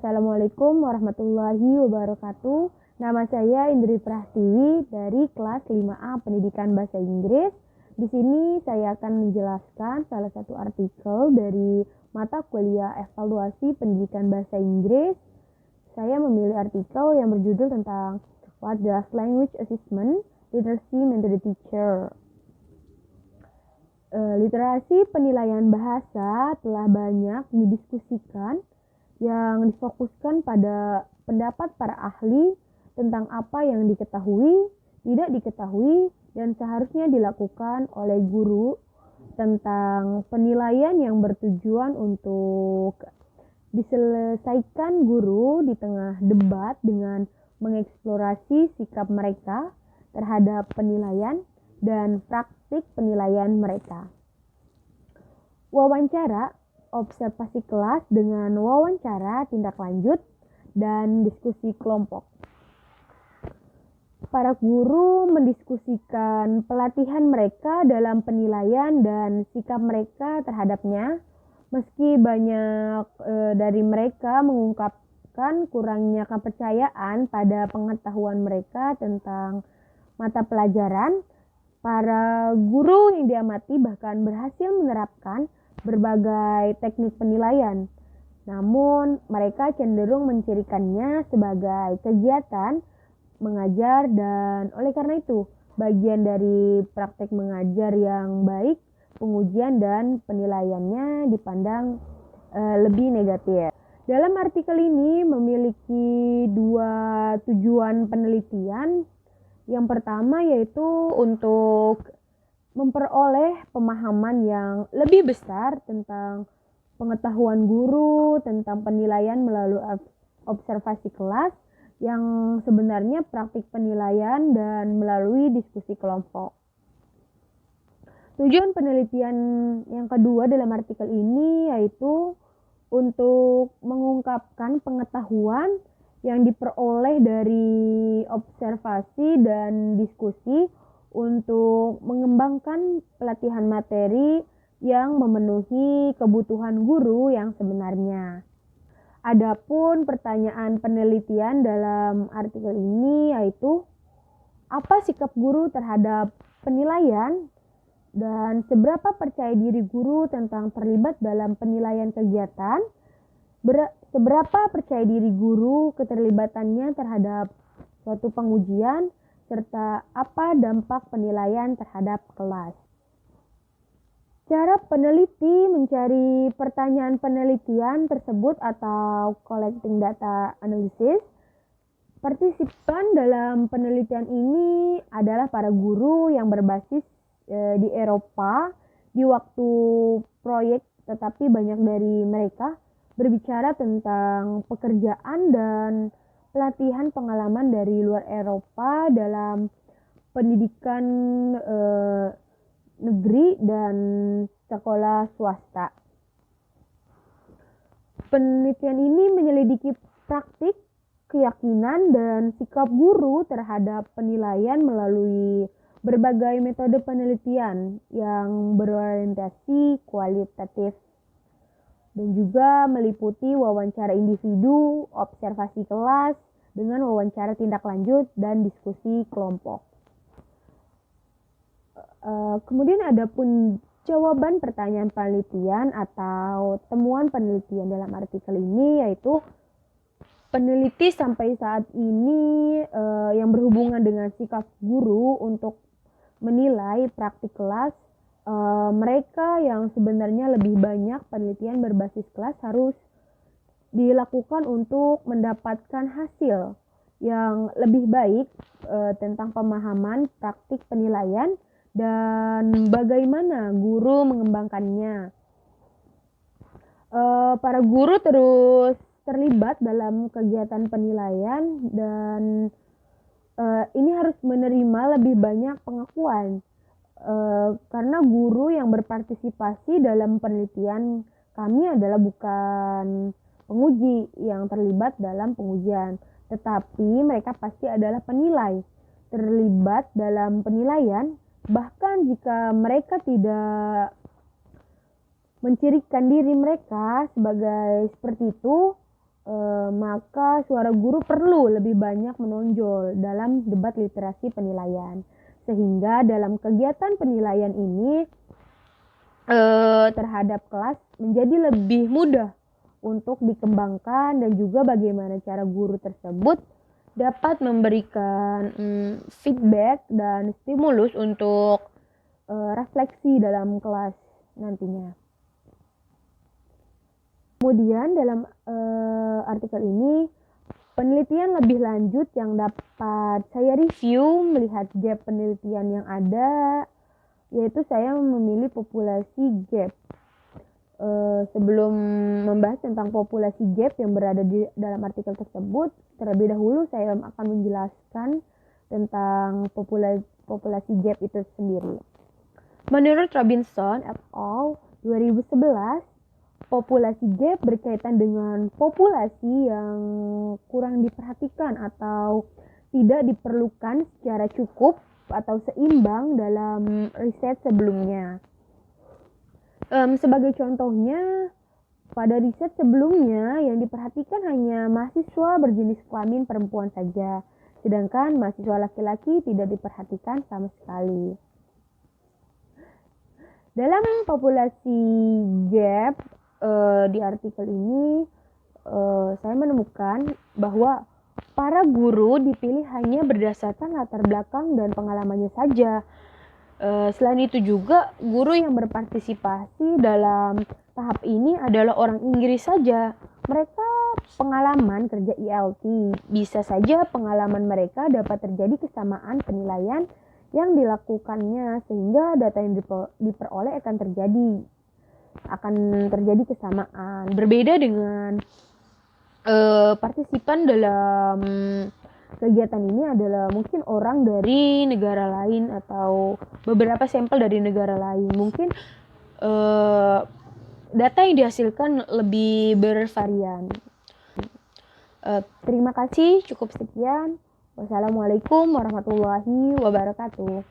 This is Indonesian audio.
Assalamualaikum warahmatullahi wabarakatuh. Nama saya Indri Prahtiwi dari kelas 5A Pendidikan Bahasa Inggris. Di sini saya akan menjelaskan salah satu artikel dari mata kuliah evaluasi pendidikan bahasa Inggris. Saya memilih artikel yang berjudul tentang What does language assessment literacy mean to the teacher? Literasi penilaian bahasa telah banyak didiskusikan yang difokuskan pada pendapat para ahli tentang apa yang diketahui, tidak diketahui, dan seharusnya dilakukan oleh guru tentang penilaian yang bertujuan untuk diselesaikan guru di tengah debat dengan mengeksplorasi sikap mereka terhadap penilaian dan praktik penilaian mereka. Wawancara, observasi kelas dengan wawancara tindak lanjut, dan diskusi kelompok. Para guru mendiskusikan pelatihan mereka dalam penilaian dan sikap mereka terhadapnya, meski banyak dari mereka mengungkapkan kurangnya kepercayaan pada pengetahuan mereka tentang mata pelajaran. Para guru yang diamati bahkan berhasil menerapkan berbagai teknik penilaian, namun mereka cenderung mencirikannya sebagai kegiatan mengajar dan oleh karena itu bagian dari praktek mengajar yang baik, pengujian dan penilaiannya dipandang lebih negatif. Dalam artikel ini memiliki dua tujuan penelitian. Yang pertama yaitu untuk memperoleh pemahaman yang lebih besar tentang pengetahuan guru tentang penilaian melalui observasi kelas yang sebenarnya praktik penilaian dan melalui diskusi kelompok. Tujuan penelitian yang kedua dalam artikel ini yaitu untuk mengungkapkan pengetahuan yang diperoleh dari observasi dan diskusi untuk mengembangkan pelatihan materi yang memenuhi kebutuhan guru yang sebenarnya. Adapun pertanyaan penelitian dalam artikel ini yaitu apa sikap guru terhadap penilaian dan seberapa percaya diri guru tentang terlibat dalam penilaian kegiatan, seberapa percaya diri guru keterlibatannya terhadap suatu pengujian, serta apa dampak penilaian terhadap kelas. Cara peneliti mencari pertanyaan penelitian tersebut atau collecting data analysis. Partisipan dalam penelitian ini adalah para guru yang berbasis di Eropa di waktu proyek, tetapi banyak dari mereka berbicara tentang pekerjaan dan pelatihan pengalaman dari luar Eropa dalam pendidikan negeri dan sekolah swasta. Penelitian ini menyelidiki praktik, keyakinan, dan sikap guru terhadap penilaian melalui berbagai metode penelitian yang berorientasi kualitatif dan juga meliputi wawancara individu, observasi kelas, dengan wawancara tindak lanjut dan diskusi kelompok. Kemudian ada pun jawaban pertanyaan penelitian atau temuan penelitian dalam artikel ini yaitu peneliti sampai saat ini yang berhubungan dengan sikap guru untuk menilai praktik kelas. Mereka yang sebenarnya lebih banyak penelitian berbasis kelas harus dilakukan untuk mendapatkan hasil yang lebih baik tentang pemahaman praktik penilaian dan bagaimana guru mengembangkannya. Para guru terus terlibat dalam kegiatan penilaian dan ini harus menerima lebih banyak pengakuan. Karena guru yang berpartisipasi dalam penelitian kami adalah bukan penguji yang terlibat dalam pengujian, tetapi mereka pasti adalah penilai terlibat dalam penilaian. Bahkan jika mereka tidak mencirikan diri mereka sebagai seperti itu, maka suara guru perlu lebih banyak menonjol dalam debat literasi penilaian. Sehingga dalam kegiatan penilaian ini terhadap kelas menjadi lebih mudah untuk dikembangkan, dan juga bagaimana cara guru tersebut dapat memberikan feedback dan stimulus untuk refleksi dalam kelas nantinya. Kemudian dalam artikel ini penelitian lebih lanjut yang dapat saya review melihat gap penelitian yang ada, yaitu saya memilih populasi gap. Sebelum membahas tentang populasi gap yang berada di dalam artikel tersebut, terlebih dahulu saya akan menjelaskan tentang populasi gap itu sendiri. Menurut Robinson et al. 2011, populasi gap berkaitan dengan populasi yang kurang diperhatikan atau tidak diperlukan secara cukup atau seimbang dalam riset sebelumnya. Sebagai contohnya, pada riset sebelumnya yang diperhatikan hanya mahasiswa berjenis kelamin perempuan saja, sedangkan mahasiswa laki-laki tidak diperhatikan sama sekali. Dalam populasi gap di artikel ini, saya menemukan bahwa para guru dipilih hanya berdasarkan latar belakang dan pengalamannya saja. Selain itu juga, guru yang berpartisipasi dalam tahap ini adalah orang Inggris saja. Mereka pengalaman kerja IELT. Bisa saja pengalaman mereka dapat terjadi kesamaan penilaian yang dilakukannya, sehingga data yang diperoleh akan terjadi kesamaan. Berbeda dengan partisipan dalam kegiatan ini adalah mungkin orang dari negara lain atau beberapa sampel dari negara lain. Mungkin data yang dihasilkan lebih bervarian. Terima kasih, cukup sekian. Wassalamualaikum warahmatullahi wabarakatuh.